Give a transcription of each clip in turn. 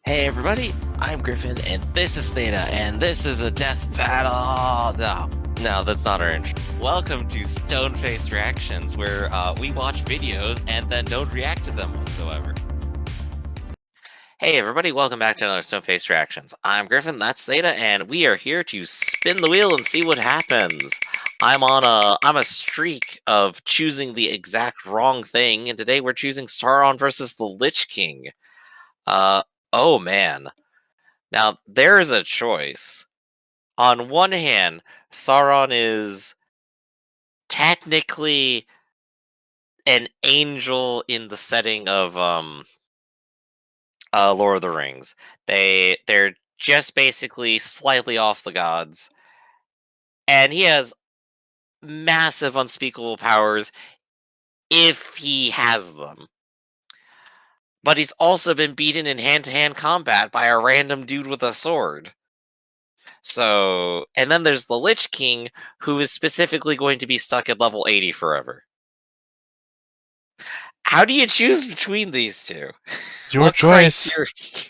Hey everybody, I'm Griffin, and this is Theta, and this is a death battle. No, that's not our intro. Welcome to Stone-Faced Reactions, where we watch videos and then don't react to them whatsoever. Hey everybody, welcome back to another Stone-Faced Reactions. I'm Griffin, that's Theta, and we are here to spin the wheel and see what happens. I'm a streak of choosing the exact wrong thing, and today we're choosing Sauron versus the Lich King. Oh man. Now, there is a choice. On one hand, Sauron is technically an angel in the setting of Lord of the Rings. They're just basically slightly off the gods, and he has massive unspeakable powers if he has them. But he's also been beaten in hand-to-hand combat by a random dude with a sword. So, and then there's the Lich King, who is specifically going to be stuck at level 80 forever. How do you choose between these two? It's your choice.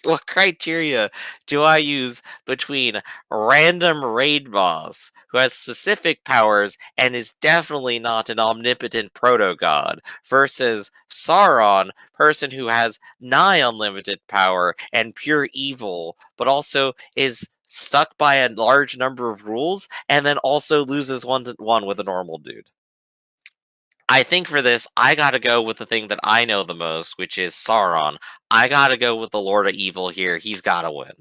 What criteria do I use between random raid boss who has specific powers and is definitely not an omnipotent proto-god versus Sauron, person who has nigh unlimited power and pure evil, but also is stuck by a large number of rules and then also loses one with a normal dude? I think for this, I gotta go with the thing that I know the most, which is Sauron. I gotta go with the Lord of Evil here. He's gotta win.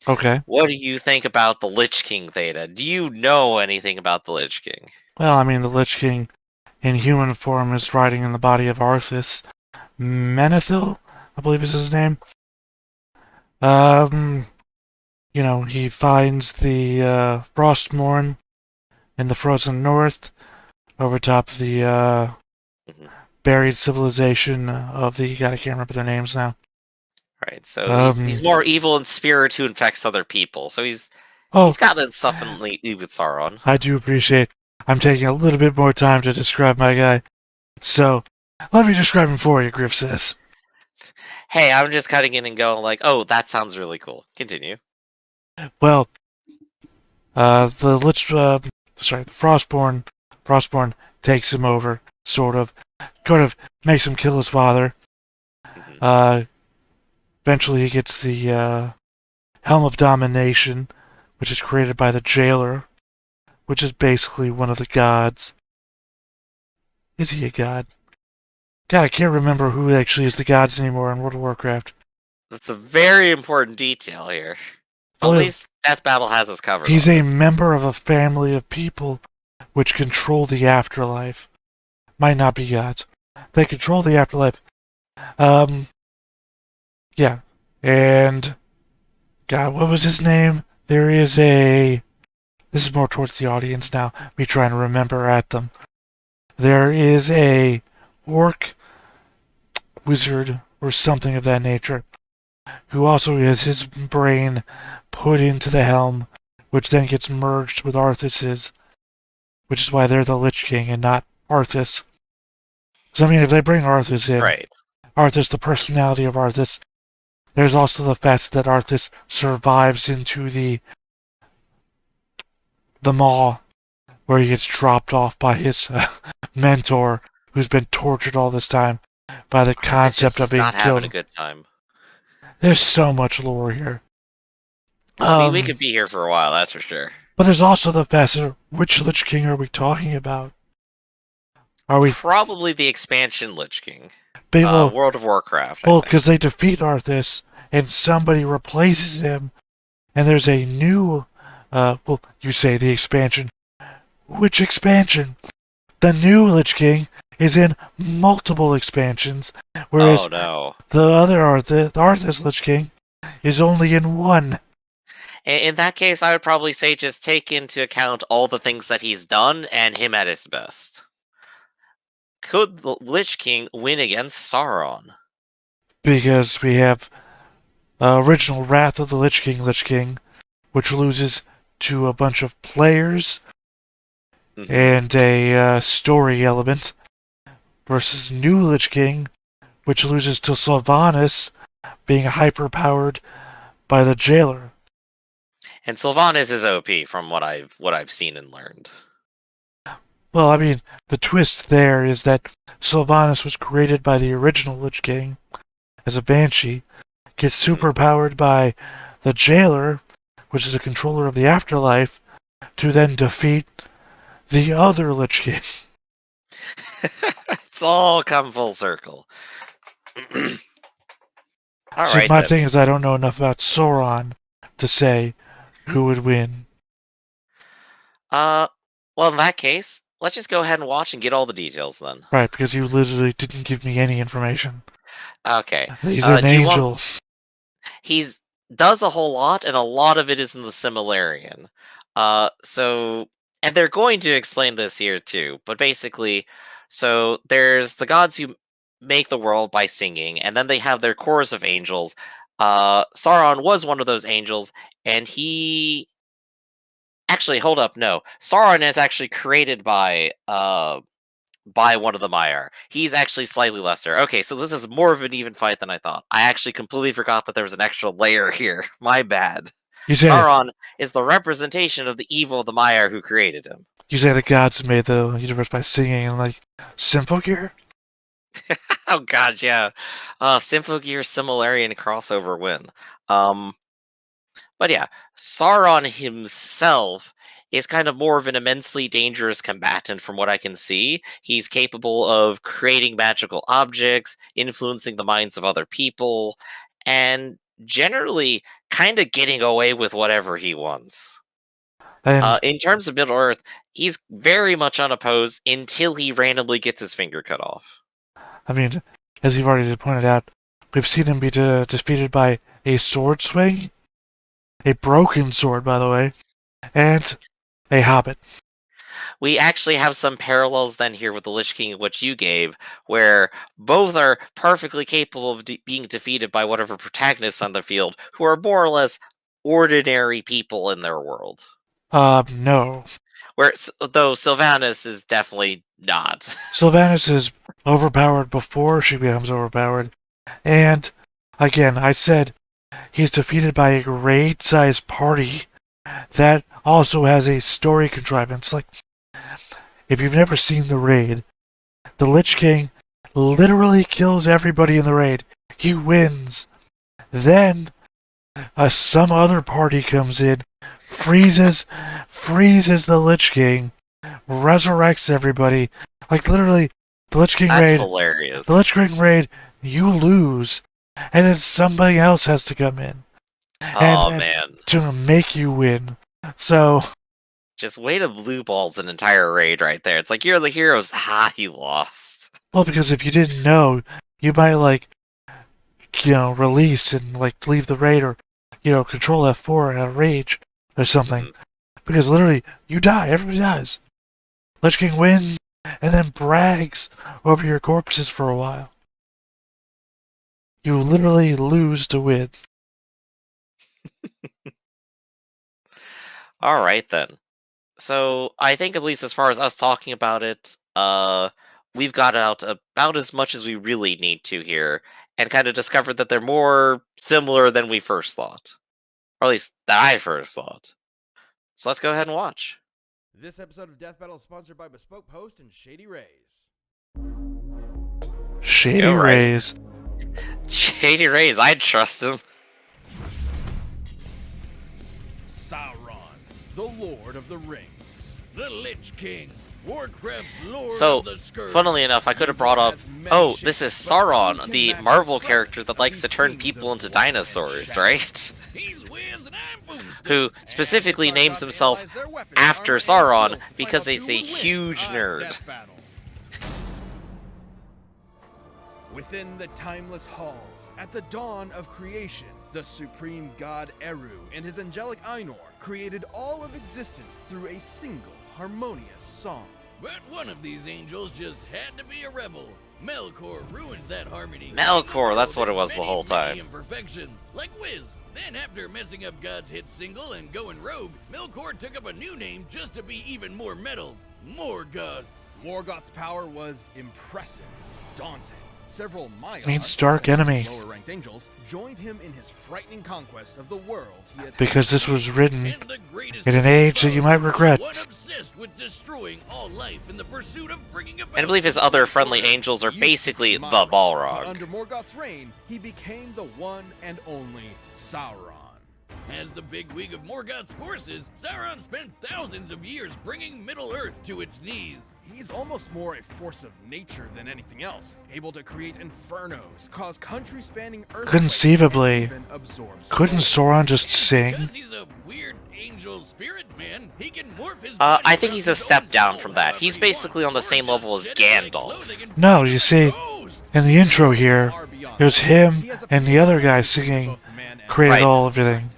Okay. What do you think about the Lich King, Theta? Do you know anything about the Lich King? Well, I mean, the Lich King in human form is riding in the body of Arthas. Menethil, I believe is his name. He finds the Frostmourne in the frozen north over top of the Mhm. buried civilization of the... God, I can't remember their names now. Right, so he's more evil in spirit who infects other people. So he's got stuff in lead with Sauron. I do appreciate I'm taking a little bit more time to describe my guy. So, let me describe him for you, Griff says. Hey, I'm just cutting in and going like, oh, that sounds really cool. Continue. Well, the Frostborn takes him over, sort of makes him kill his father. Mhm. Eventually he gets the Helm of Domination, which is created by the Jailer, which is basically one of the gods. Is he a god? God, I can't remember who actually is the gods anymore in World of Warcraft. That's a very important detail here. But at least Death Battle has us covered. He's a member of a family of people which control the afterlife. Might not be gods. They control the afterlife. Yeah. And, God, what was his name? This is more towards the audience now, me trying to remember at them. There is a orc wizard or something of that nature who also has his brain put into the helm, which then gets merged with Arthas's, which is why they're the Lich King and not Arthas. Because, I mean, if they bring Arthas in, Right. Arthas, the personality of Arthas, there's also the fact that Arthas survives into the maw, where he gets dropped off by his mentor, who's been tortured all this time by the concept of being not killed. having a good time. There's so much lore here. I mean, we could be here for a while, that's for sure. But there's also the fact of which Lich King are we talking about? Are we probably the expansion Lich King? Well, World of Warcraft. Well, because they defeat Arthas and somebody replaces him, and there's a new. You say the expansion. Which expansion? The new Lich King is in multiple expansions, whereas the other Arthas Lich King is only in one. In that case, I would probably say just take into account all the things that he's done and him at his best. Could the Lich King win against Sauron? Because we have original Wrath of the Lich King, which loses to a bunch of players and a story element, versus New Lich King, which loses to Sylvanas, being hyper-powered by the jailer. And Sylvanas is OP from what I've seen and learned. Well, I mean, the twist there is that Sylvanas was created by the original Lich King as a banshee, gets superpowered by the jailer, which is a controller of the afterlife, to then defeat the other Lich King. It's all come full circle. All See, right, my then. thing is I don't know enough about Sauron to say who would win. Well, in that case, let's just go ahead and watch and get all the details then. Right, because you literally didn't give me any information. Okay. He's an Do you want- angel. He's does a whole lot, and a lot of it is in the Similarian. And they're going to explain this here too. But basically, so there's the gods who make the world by singing, and then they have their chorus of angels. Sauron was one of those angels, and he actually hold up. No, Sauron is actually created by one of the Maiar. He's actually slightly lesser. Okay, so this is more of an even fight than I thought. I actually completely forgot that there was an extra layer here. My bad. Sauron is the representation of the evil of the Maiar who created him. You say the gods made the universe by singing and like Symphogear? Oh god, yeah. Symphogear Similarian crossover win. But yeah, Sauron himself is kind of more of an immensely dangerous combatant from what I can see. He's capable of creating magical objects, influencing the minds of other people, and generally kind of getting away with whatever he wants. In terms of Middle Earth, he's very much unopposed until he randomly gets his finger cut off. I mean, as you've already pointed out, we've seen him be defeated by a sword swing, a broken sword, by the way, and a hobbit. We actually have some parallels then here with the Lich King, which you gave, where both are perfectly capable of being defeated by whatever protagonists on the field, who are more or less ordinary people in their world. No. Though Sylvanas is definitely not. Sylvanas is overpowered before she becomes overpowered. And, again, I said he's defeated by a raid-sized party that also has a story contrivance. Like, if you've never seen the raid, the Lich King literally kills everybody in the raid. He wins. Then, some other party comes in, freezes the Lich King, resurrects everybody. Like, literally, the Lich King raid. That's hilarious. The Lich King raid, you lose, and then somebody else has to come in. Man. To make you win. So. Just way to blue balls an entire raid right there. It's like, you're the heroes. He lost. Well, because if you didn't know, you might, release and, leave the raid or, control F4 out of rage or something. Because literally, you die. Everybody dies. Lich King wins and then brags over your corpses for a while. You literally lose to win. Alright then. So, I think at least as far as us talking about it, we've got out about as much as we really need to here, and kind of discovered that they're more similar than we first thought. Or at least, that I first thought. So let's go ahead and watch. This episode of Death Battle is sponsored by Bespoke Post and Shady Rays. Shady Rays. Shady Rays, I'd trust him. Sauron, the Lord of the Rings. The Lich King, Warcraft's Lord of the Scourge. Funnily enough, I could have brought up, this is Sauron, the Marvel character that likes to turn people into dinosaurs, right? Who specifically names himself after Sauron because he's a huge nerd. Within the timeless halls, at the dawn of creation, the supreme god Eru and his angelic Ainur created all of existence through a single harmonious song. But one of these angels just had to be a rebel. Melkor ruined that harmony. Melkor, that's what it was the whole time. Imperfections, like Wiz. Then after messing up God's hit single and going rogue, Melkor took up a new name just to be even more metal. Morgoth. Morgoth's power was impressive, daunting, Several Maiar, Means dark enemy. lower-ranked angels, joined him in his frightening conquest of the world he had Because this was written And the greatest in an age that you might regret. one obsessed with destroying all life in the pursuit of bringing about And I believe his other friendly angels are basically the Balrog. Under Morgoth's reign, he became the one and only Sauron. As the bigwig of Morgoth's forces, Sauron spent thousands of years bringing Middle-earth to its knees. He's almost more a force of nature than anything else, able to create infernos, cause country-spanning earthquakes, Conceivably, and even absorb couldn't souls. Sauron just sing? Because he's a weird angel spirit man, he can morph his I think he's a step down from that. He's basically on the same level as Gandalf. No, you see, in the intro here, it was him and the other guy singing, created Right. all everything.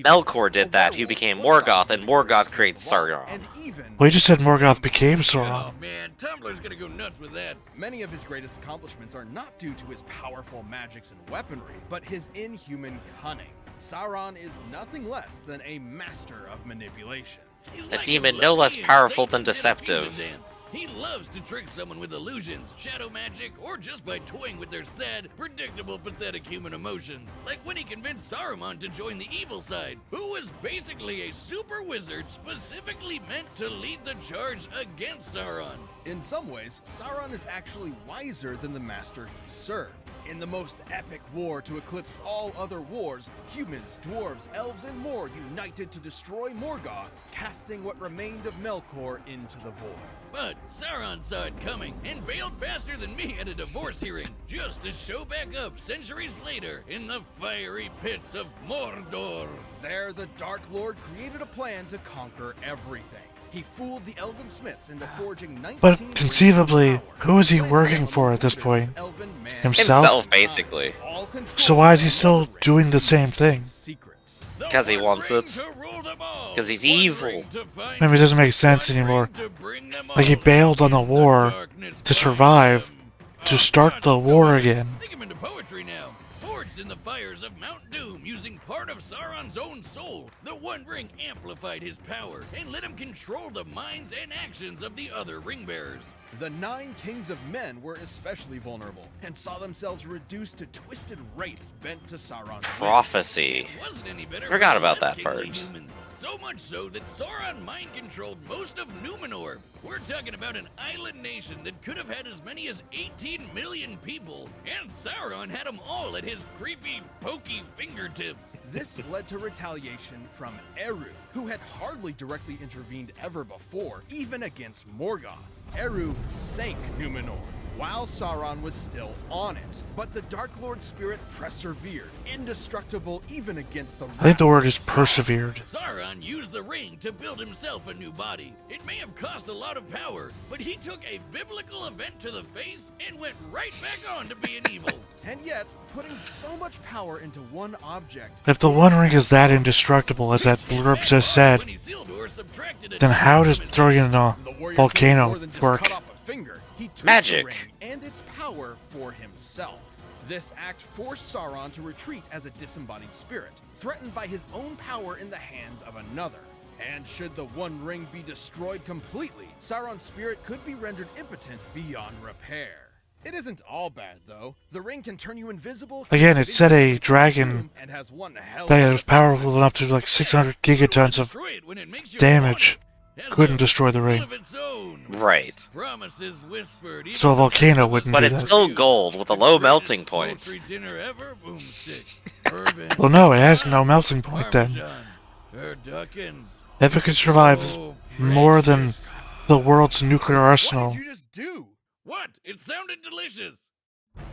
Melkor did that, who became Morgoth, and Morgoth creates Sauron. And even Well, you just said Morgoth became Sauron. Oh man, Tumblr's gonna go nuts with that. many of his greatest accomplishments are not due to his powerful magics and weaponry, but his inhuman cunning. Sauron is nothing less than a master of manipulation. He's A like demon a no less Olympian powerful Satan than in a fusion deceptive. dance. He loves to trick someone with illusions, shadow magic, or just by toying with their sad, predictable, pathetic human emotions. Like when he convinced Saruman to join the evil side, who was basically a super wizard specifically meant to lead the charge against Sauron. In some ways, Sauron is actually wiser than the master he served. In the most epic war to eclipse all other wars, humans, dwarves, elves, and more united to destroy Morgoth, casting what remained of Melkor into the void. But Sauron saw it coming and bailed faster than me at a divorce hearing, just to show back up centuries later in the fiery pits of Mordor. There, the Dark Lord created a plan to conquer everything. He fooled the Elven Smiths into forging 19 But rings of conceivably, power. who is he Planted working on for the at this borders point? of Elven man- Himself? Basically. All controlled So why is he by still one ring. doing the same thing? Secrets. 'Cause he wants it. 'Cause he's evil. Maybe it doesn't make sense anymore. Like he bailed on the war to survive, to start the war again. Think him into poetry now. Forged in the fires of Mount Doom using part of Sauron's own soul, the One Ring amplified his power and let him control the minds and actions of the other ring bearers. The 9 kings of men were especially vulnerable and saw themselves reduced to twisted wraiths bent to Sauron's will. Prophecy. It wasn't any better Forgot for about less that kingly part. humans. So much so that Sauron mind-controlled most of Numenor. We're talking about an island nation that could have had as many as 18 million people, and Sauron had them all at his creepy, pokey fingertips. This led to retaliation from Eru, who had hardly directly intervened ever before, even against Morgoth. Eru sank Numenor, while Sauron was still on it. But the Dark Lord spirit persevered, indestructible even against the I think the word is persevered. Sauron used the ring to build himself a new body. It may have cost a lot of power, but he took a biblical event to the face and went right back on to being evil. And yet, putting so much power into one object, If the One Ring is that indestructible as that blurb just said, When Isildur subtracted a then how does from his throwing in a the warrior volcano couldn't more than just work? cut off a finger. He took Magic. the ring and its power for himself. This act forced Sauron to retreat as a disembodied spirit, threatened by his own power in the hands of another. And should the One Ring be destroyed completely, Sauron's spirit could be rendered impotent beyond repair. It isn't all bad, though. The ring can turn you invisible. Again, it said a dragon and has one hell that of was a powerful enough to do like 600 gigatons of Destroy it when it makes you damage. want it. Has Couldn't a destroy the will ring. of its own. Right. Promises whispered. even So a to volcano the wouldn't But do it's that. still gold with a low greatest melting point. poultry dinner ever, boomstick, bourbon, Well, no, it has no melting point then. Parmesan, turducken. If it could survive Oh, more than the world's nuclear What arsenal, did you just do? What? It sounded delicious.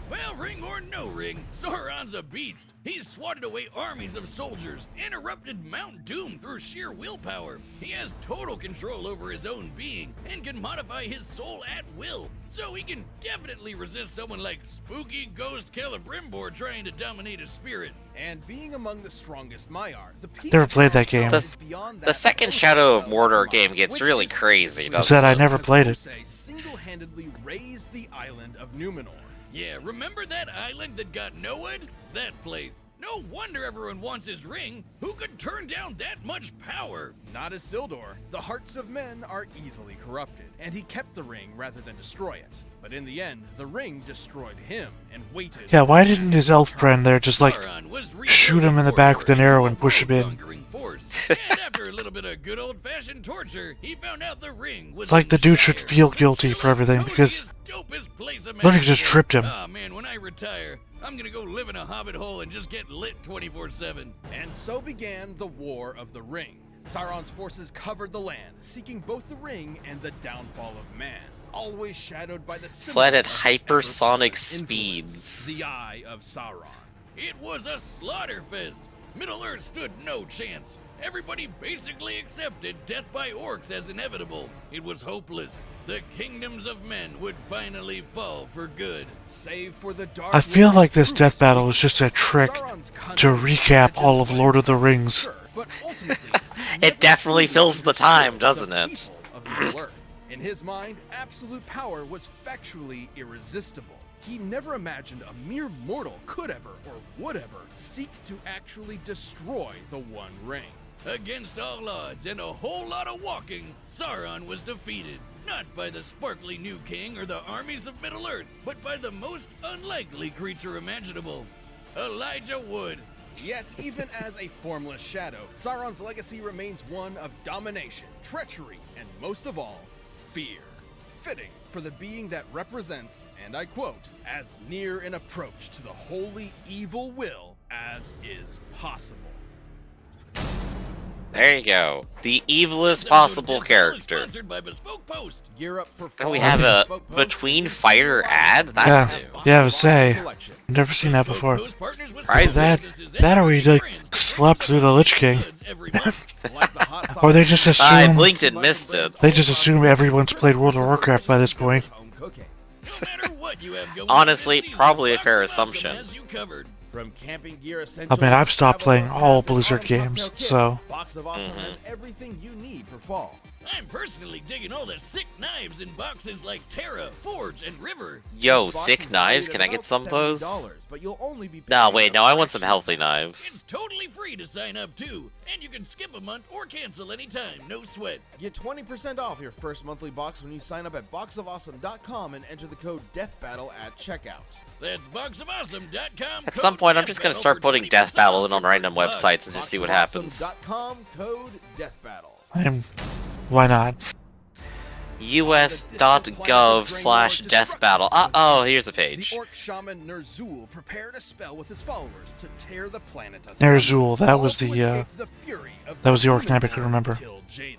Well, ring or no ring, Sauron's a beast. He's swatted away armies of soldiers, interrupted Mount Doom through sheer willpower. He has total control over his own being and can modify his soul at will. So he can definitely resist someone like spooky ghost Celebrimbor trying to dominate his spirit. And being among the strongest Maiar, the peak Never of played that Sauron's game. power is beyond The that second of Shadow of Elrond Mordor Maiar, game gets which really is crazy, simply doesn't Said I it? never played it. Say, single-handedly raised the island of Numenor. Yeah, remember that island that got Noed? That place. No wonder everyone wants his ring. Who could turn down that much power? Not Isildur. The hearts of men are easily corrupted, and he kept the ring rather than destroy it. But in the end, the ring destroyed him and waited. Yeah, why didn't his elf friend there just, like, Sauron was shoot him in the back with an arrow and push him in? conquering force. And after a little bit of good old-fashioned torture, he found out the ring was It's like the dude should Shire, feel guilty for everything, because Literally just tripped him. Ah, man, when I retire, I'm gonna go live in a hobbit hole and just get lit 24/7. And so began the War of the Ring. Sauron's forces covered the land, seeking both the ring and the downfall of man, always shadowed by the Fled at symbol of his hypersonic ever-present influence, speeds. the Eye of Sauron. It was a slaughter fest. Middle Earth stood no chance. Everybody basically accepted death by orcs as inevitable. It was hopeless. The kingdoms of men would finally fall for good. Save for the Dark I feel Lord's like this cruelty, death battle is just a trick Sauron's to country recap had all of been Lord of the fighting Rings. sure, but ultimately, he It never definitely truly fills the time, understood doesn't the it? people of Middle-earth. In his mind, absolute power was factually irresistible. He never imagined a mere mortal could ever, or would ever, seek to actually destroy the One Ring. Against all odds and a whole lot of walking, Sauron was defeated. Not by the sparkly new king or the armies of Middle-earth, but by the most unlikely creature imaginable, Elijah Wood. Yet, even as a formless shadow, Sauron's legacy remains one of domination, treachery, and most of all, fear. Fitting for the being that represents, and I quote, as near an approach to the wholly evil will as is possible. There you go. The evilest This possible episode is character. Sponsored by Bespoke Post. Gear up for Oh, we fall have a Bespoke Post between is fire ad? That's Yeah. new. Yeah, I would say. Collection. I've never seen that before. Post partners with Surprising. That, businesses that or he, like, brands. slept through the Lich King. Goods every month. Like the hot sauce Or they just I assume, blinked and missed it. they just assume everyone's played World of Warcraft by this point. home cooking. No matter what you have going Honestly, on this season, probably a Box fair of Awesome assumption. has you covered. From camping gear essentials. I mean, I've stopped to playing travel all hotels and Blizzard autumn games, cocktail kits, so- Box of Awesome has everything you need for fall. I'm personally digging all the sick knives in boxes like Terra, Forge, and River. Yo, Each box sick is knives? valued Can at I get about some of those? $70, but you'll only be No, paying wait, a no, I want some fraction healthy of that. knives. It's totally free to sign up too, and you can skip a month or cancel anytime, no sweat. Get 20% off your first monthly box when you sign up at boxofawesome.com and enter the code DEATHBATTLE at checkout. That's boxofawesome.com. At some point, I'm just gonna start putting Death Battle in on random websites and just see what happens. Boxofawesome.com, code DEATHBATTLE. Why not? us.gov/deathbattle. Oh, here's a page. The orc shaman Ner'zhul prepared a spell with his followers to tear the planet asunder. Ner'zhul, that all was to the, escape the fury of that was the orc demon name I could lord remember. Kil'jaeden.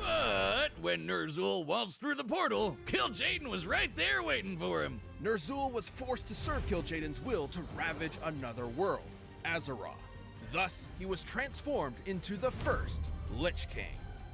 But when Ner'zhul waltzed through the portal, Kil'jaeden was right there waiting for him. Ner'zhul was forced to serve Kil'jaeden's will to ravage another world, Azeroth. Thus, he was transformed into the first Lich King.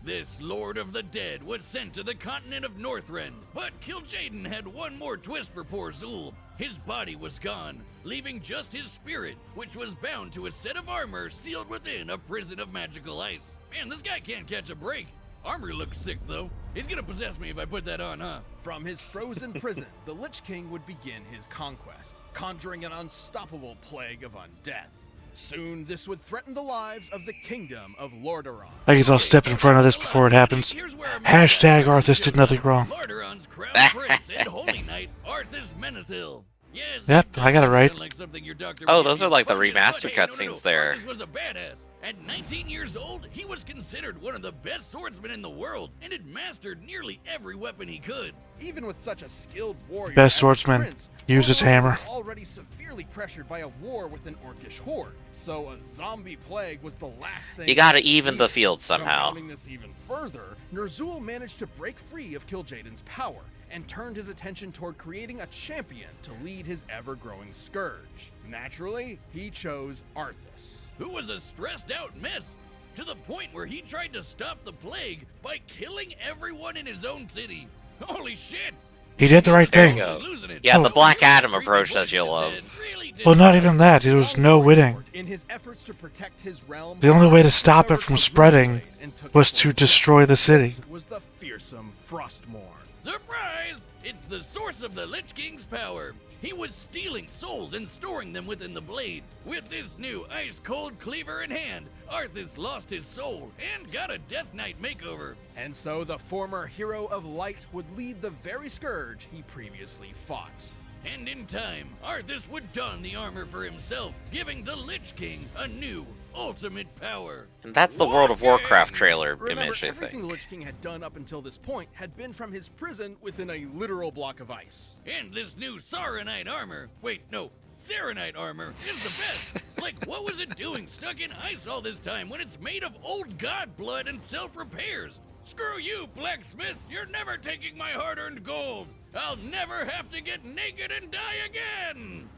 This Lord of the Dead was sent to the continent of Northrend, but Kil'jaeden had one more twist for poor Zul. His body was gone, leaving just his spirit, which was bound to a set of armor sealed within a prison of magical ice. Man, this guy can't catch a break. Armor looks sick, though. He's gonna possess me if I put that on, huh? From his frozen prison, the Lich King would begin his conquest, conjuring an unstoppable plague of undeath. Soon, this would threaten the lives of the kingdom of Lordaeron. I guess I'll step in front of this before it happens. Here's where I'm Hashtag Arthas did nothing wrong. Lordaeron's crown prince and holy knight, Arthas Menethil. Yes, Yep, that I got it does right. sound like something your Dr. Oh, those are like the But remaster hey, no, cutscenes there. Arthas was a badass. At 19 years old, he was considered one of the best swordsmen in the world and had mastered nearly every weapon he could. Even with such a skilled warrior, Best as swordsman Prince, uses Lordaeron hammer. was already severely pressured by a war with an orcish horde, so a zombie plague was the last thing. You gotta he even the feared. field somehow. Compounding this even further, Ner'zhul managed to break free of Kil'jaeden's power and turned his attention toward creating a champion to lead his ever-growing scourge. Naturally, he chose Arthas. Who was a stressed out mess, to the point where he tried to stop the plague by killing everyone in his own city. Holy shit! He did the right There you thing. go. Losing it. Yeah, the So Black really Adam freaking approach that wasted you his love. head. Really did Well, not it. even that. It was no winning. In his efforts to protect his realm, The only way to stop it Arthas from discovered spreading Blade and took was it to forward. destroy the city. This was the fearsome Frostmourne. Surprise! It's the source of the Lich King's power. he was stealing souls and storing them within the blade. With this new ice-cold cleaver in hand, Arthas lost his soul and got a Death Knight makeover. And so the former hero of light would lead the very scourge he previously fought. And in time, Arthas would don the armor for himself, giving the Lich King a new, ultimate power. And that's the World of Warcraft trailer Remember, image, I everything the think. Lich King had done up until this point had been from his prison within a literal block of ice. And this new Sauronite armor, wait, no, Saronite armor, is the best. Like, what was it doing stuck in ice all this time when it's made of old god blood and self-repairs? Screw you, blacksmith, you're never taking my hard-earned gold. I'll never have to get naked and die again.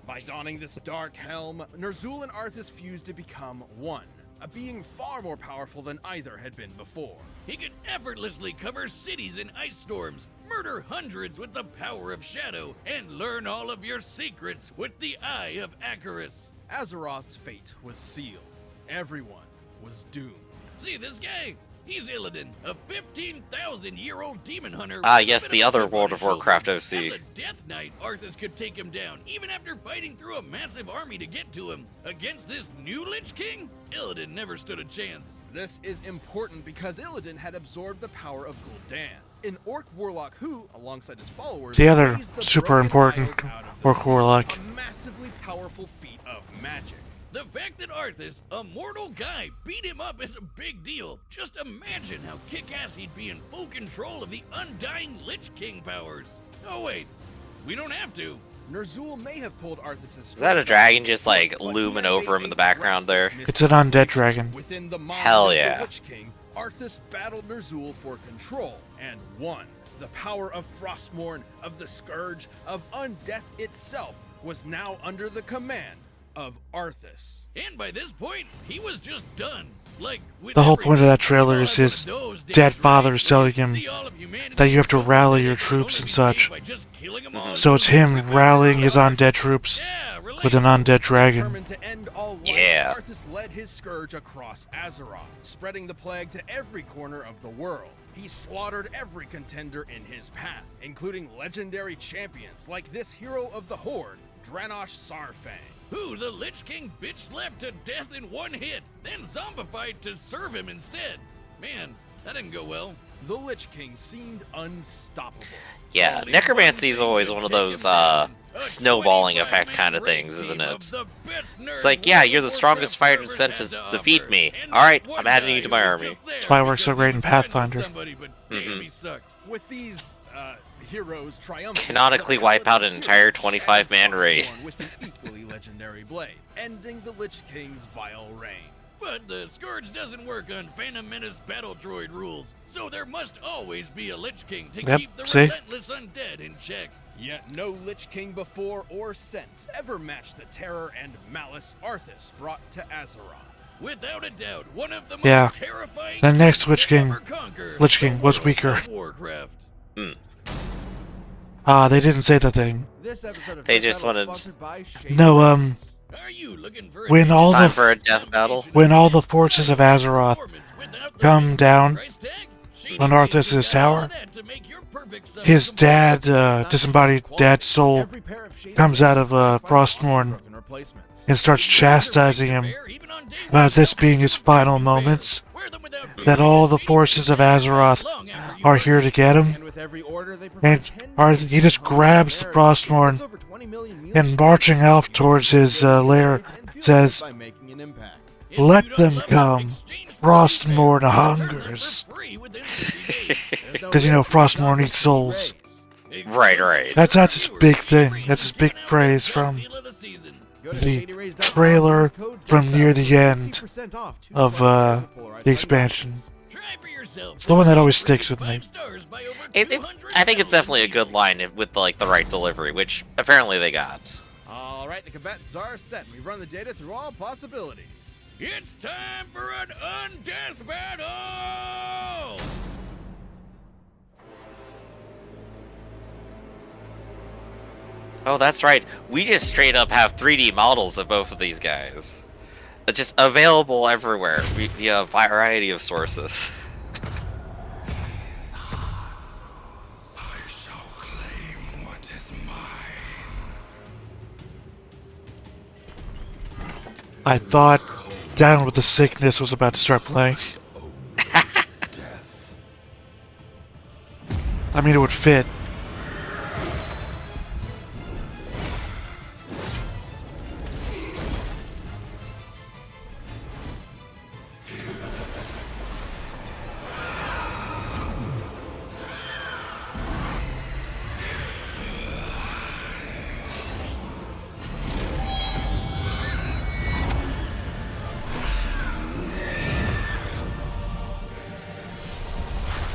By donning this dark helm, Ner'zhul and Arthas fused to become one, a being far more powerful than either had been before. He could effortlessly cover cities in ice storms, murder hundreds with the power of shadow, and learn all of your secrets with the Eye of Acheris. Azeroth's fate was sealed. Everyone was doomed. See this guy? He's Illidan, a 15,000-year-old demon hunter. Ah, yes, with the a other chip on World his of Warcraft shoulder. OC. As a Death Knight, Arthas could take him down, even after fighting through a massive army to get to him. Against this new Lich King, Illidan never stood a chance. This is important because Illidan had absorbed the power of Gul'dan, an orc warlock who, alongside his followers, The other raised the super broken important isles out of the orc sea, warlock. a massively powerful feat of magic. The fact that Arthas, a mortal guy, beat him up is a big deal. Just imagine how kick-ass he'd be in full control of the undying Lich King powers. Oh wait, we don't have to. Ner'zhul may have pulled Arthas' Is that a dragon just like looming over him in the background there? It's an undead dragon. Within the mind Hell of yeah. the Lich King, Arthas battled Ner'zhul for control and won. The power of Frostmourne, of the Scourge, of Undeath itself was now under the command of Arthas. And by this point, he was just done. Like, with The whole point of that everything. trailer is his dead father is telling him that you have to rally your troops and such. So it's him rallying his undead troops with an undead dragon. Determined to end all life, Yeah. Arthas led his scourge across Azeroth, spreading the plague to every corner of the world. He slaughtered every contender in his path, including legendary champions like this hero of the Horde, Dranosh Sarfang. Who the Lich King bitch slapped to death in one hit, then zombified to serve him instead. Man, that didn't go well. The Lich King seemed unstoppable. Yeah, Only necromancy is one always thing one of could take those him down. A snowballing 25-man effect kind of raid things, isn't team it? of the best It's nerds like, yeah, you're the World of strongest Warcraft fighter servers since has to defeat offer. me. And Alright, one I'm adding guy you to who my was army. just there That's why it works so because great he in was friends with Pathfinder. somebody, but damn, he sucked. With these heroes triumphant, Canonically the wipe out an Paladin entire too 25-man shattered raid. Frostmourne with an equally legendary blade, ending the Lich King's vile reign. But the Scourge doesn't work on Phantom Menace Battle Droid rules, so there must always be a Lich King to Yep, keep the see? relentless undead in check. Yet no Lich King before or since ever matched the terror and malice Arthas brought to Azeroth. Without a doubt, one of the most Yeah. terrifying The next things Lich to King- ever conquer Lich King the was world weaker. of Warcraft. They didn't say the thing. This episode of They Death just Battle is wanted- sponsored by Shade No, Are you looking for when all Time the for a death battle. when all the forces of Azeroth come down on Arthas' tower, his dad, disembodied dad's soul, comes out of Frostmourne and starts chastising him about this being his final moments, that all the forces of Azeroth are here to get him, and he just grabs the Frostmourne and marching off towards his lair says, "Let them come, Frostmourne hungers." Because, you know, Frostmourne eats souls. Right. That's his big thing. That's his big phrase from the trailer from near the end of the expansion. It's the one that always sticks with me. I think it's definitely a good line with like the right delivery, which apparently they got. Alright, the combatants are set. We've run the data through all possibilities. It's time for an undeath battle! Oh, that's right. We just straight up have 3D models of both of these guys. They're just available everywhere via a variety of sources. I shall claim what is mine. I thought Down with the Sickness was about to start playing. I mean, it would fit.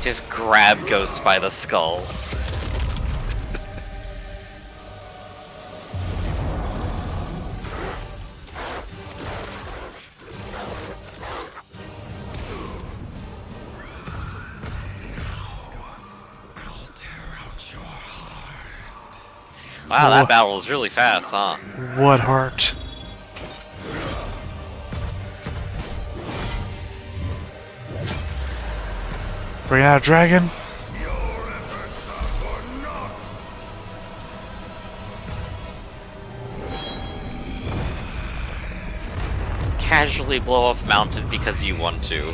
Just grab Ghost by the skull. Wow, that battle was really fast, huh? What heart? Bring out a dragon. Casually blow up mountain because you want to.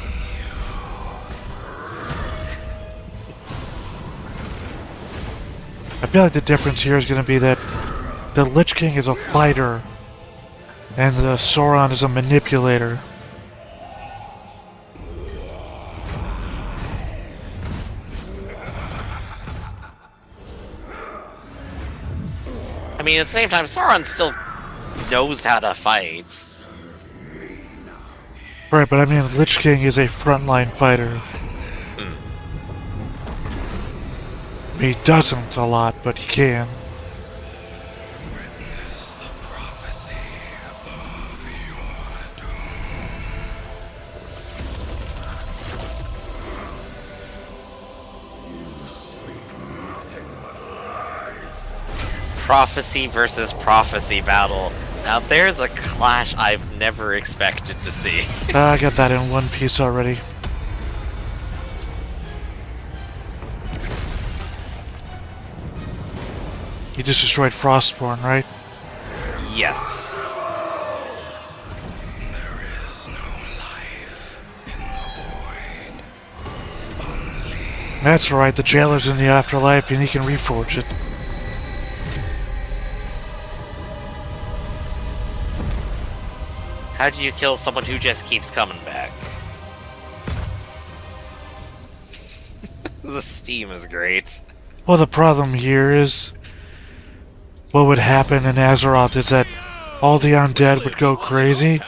I feel like the difference here is going to be that the Lich King is a fighter and the Sauron is a manipulator. I mean, at the same time, Sauron still knows how to fight. Right, but I mean, Lich King is a frontline fighter. He doesn't a lot, but he can. Prophecy versus prophecy battle. Now there's a clash I've never expected to see. I got that in one piece already. You just destroyed Frostborn, right? Yes. That's right, the jailer's in the afterlife and he can reforge it. How do you kill someone who just keeps coming back? The steam is great. Well, the problem here is what would happen in Azeroth is that all the undead would go crazy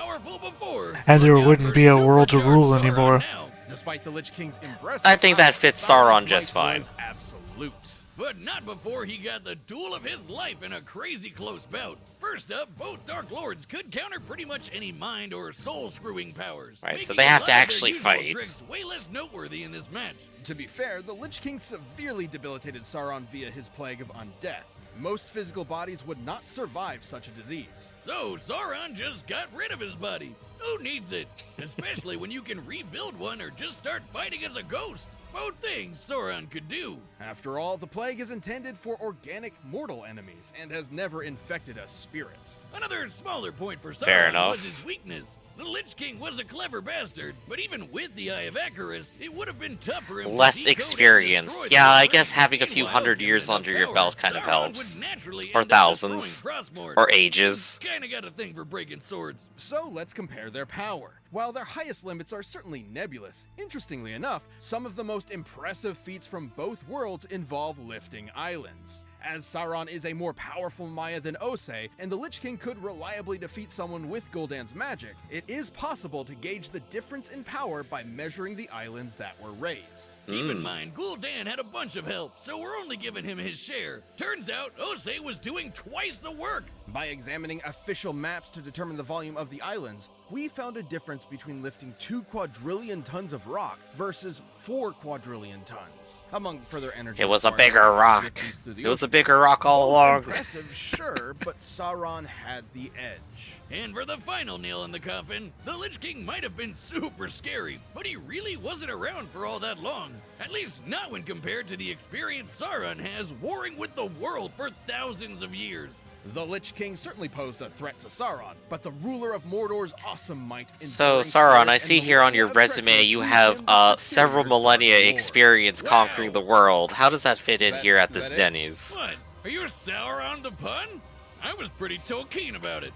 and there wouldn't be a world to rule anymore. Despite the Lich King's impressive, I think that fits Sauron just might fine. was absolute. But not before he got the duel of his life in a crazy close bout. First up, both Dark Lords could counter pretty much any mind or soul-screwing powers. Right, so making they a have lot to of their actually usual fight. tricks way less noteworthy in this match. To be fair, the Lich King severely debilitated Sauron via his plague of undeath. Most physical bodies would not survive such a disease. So Sauron just got rid of his body. Who needs it? Especially when you can rebuild one or just start fighting as a ghost. Both things Sauron could do. After all, the plague is intended for organic mortal enemies and has never infected a spirit. Another smaller point for Fair Sauron enough. was his weakness. The Lich King was a clever bastard, but even with the Eye of Acarus, it would have been tough for him to Less decode and experience. destroy Yeah, the I Lich guess King. having a few Meanwhile, hundred years given under enough your power, belt kind of Sauron helps. would naturally Or end up thousands. destroying Frostmourne. Or ages. He's kinda got a thing for breaking swords. So let's compare their power. While their highest limits are certainly nebulous, interestingly enough, some of the most impressive feats from both worlds involve lifting islands. As Sauron is a more powerful Maya than Osei, and the Lich King could reliably defeat someone with Gul'dan's magic, it is possible to gauge the difference in power by measuring the islands that were raised. Keep in mind, Gul'dan had a bunch of help, so we're only giving him his share. Turns out, Osei was doing twice the work. By examining official maps to determine the volume of the islands, we found a difference between lifting 2 quadrillion tons of rock versus 4 quadrillion tons. Among further energy, It was a required bigger to rock. get these through the It was a ocean. bigger rock all Both along. Impressive, sure, but Sauron had the edge. And for the final nail in the coffin, the Lich King might have been super scary, but he really wasn't around for all that long. At least not when compared to the experience Sauron has warring with the world for thousands of years. The Lich King certainly posed a threat to Sauron, but the ruler of Mordor's awesome might. So, enduring Sauron, spirit, I and see the here on way your of resume treachery you made have him the several superior millennia Dark Lord. experience conquering the world. How does that fit in That- here at is this that it? Denny's? What? Are you sour on the pun? I was pretty keen about it.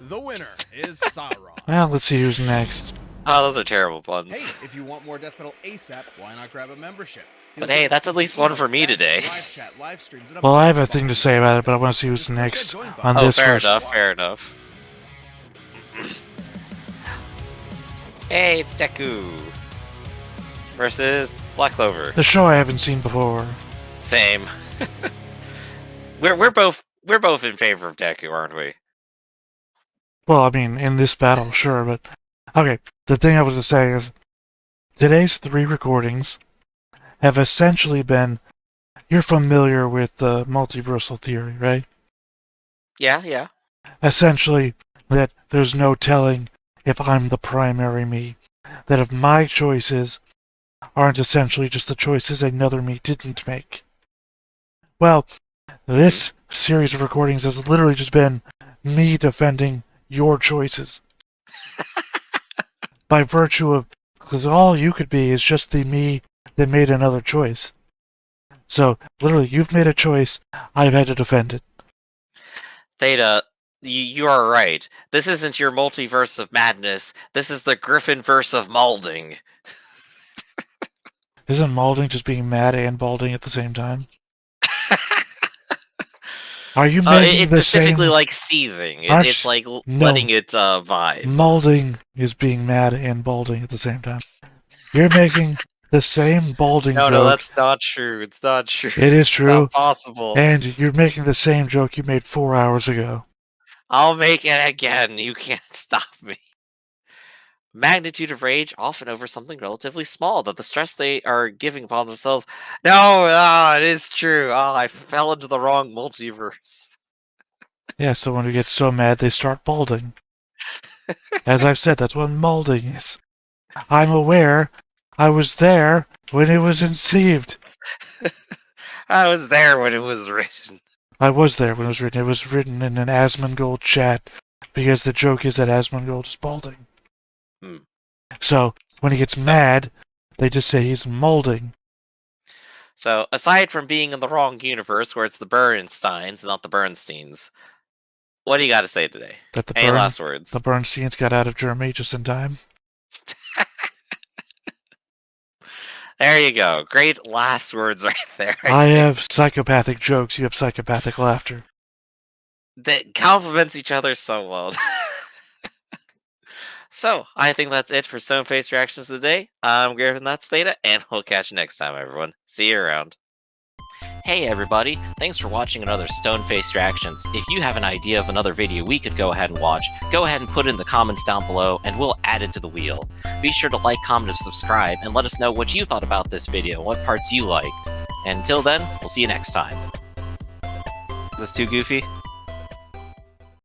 The winner is Sauron. Well, let's see who's next. Oh, those are terrible Hey, puns. if you want more Death Metal ASAP, why not grab a membership? But hey, that's at least one for me today. Live chat, live streams, and Well, I have a bunch of thing to awesome say about it, but I stuff. want to see who's Just click that next join on button. Oh, this fair first. enough, fair enough. Hey, it's Deku versus Black Clover. The show I haven't seen before. Same. we're both in favor of Deku, aren't we? Well, I mean, in this battle, sure, but okay. The thing I was going to say is today's 3 recordings have essentially been. You're familiar with the multiversal theory, right? Yeah. Essentially, that there's no telling if I'm the primary me. That if my choices aren't essentially just the choices another me didn't make. Well, this series of recordings has literally just been me defending your choices. By virtue of, because all you could be is just the me that made another choice. So, literally, you've made a choice, I've had to defend it. Theta, you are right. This isn't your multiverse of madness. This is the Griffin-verse of malding. Isn't Malding just being mad and balding at the same time? Are you making It's the specifically same... like seething. Aren't It's like No. letting it vibe. Malding is being mad and balding at the same time. You're making the same balding No, joke. that's not true. It's not true. It is It's true. not possible. And you're making the same joke you made 4 hours ago. I'll make it again. You can't stop me. Magnitude of rage often over something relatively small, that the stress they are giving upon themselves. No, it is true. Oh, I fell into the wrong multiverse. Yeah, so when we get so mad, they start balding. As I've said, that's what malding is. I'm aware. I was there when it was conceived. I was there when it was written. I was there when it was written. It was written in an Asmongold chat, because the joke is that Asmongold is balding. Hmm. So, when he gets mad, they just say he's molding. So, aside from being in the wrong universe, where it's the Bernsteins, not the Bernsteins, what do you got to say today? That the Any last words? The Bernsteins got out of Germany just in time. There you go. Great last words right there. I have psychopathic jokes, you have psychopathic laughter. That complements each other so well. So, I think that's it for Stoneface Reactions today. I'm Griffin, that's Theta, and we'll catch you next time, everyone. See you around. Hey everybody, thanks for watching another Stoneface Reactions. If you have an idea of another video we could go ahead and watch, go ahead and put it in the comments down below, and we'll add it to the wheel. Be sure to like, comment, and subscribe, and let us know what you thought about this video, what parts you liked. And until then, we'll see you next time. Is this too goofy?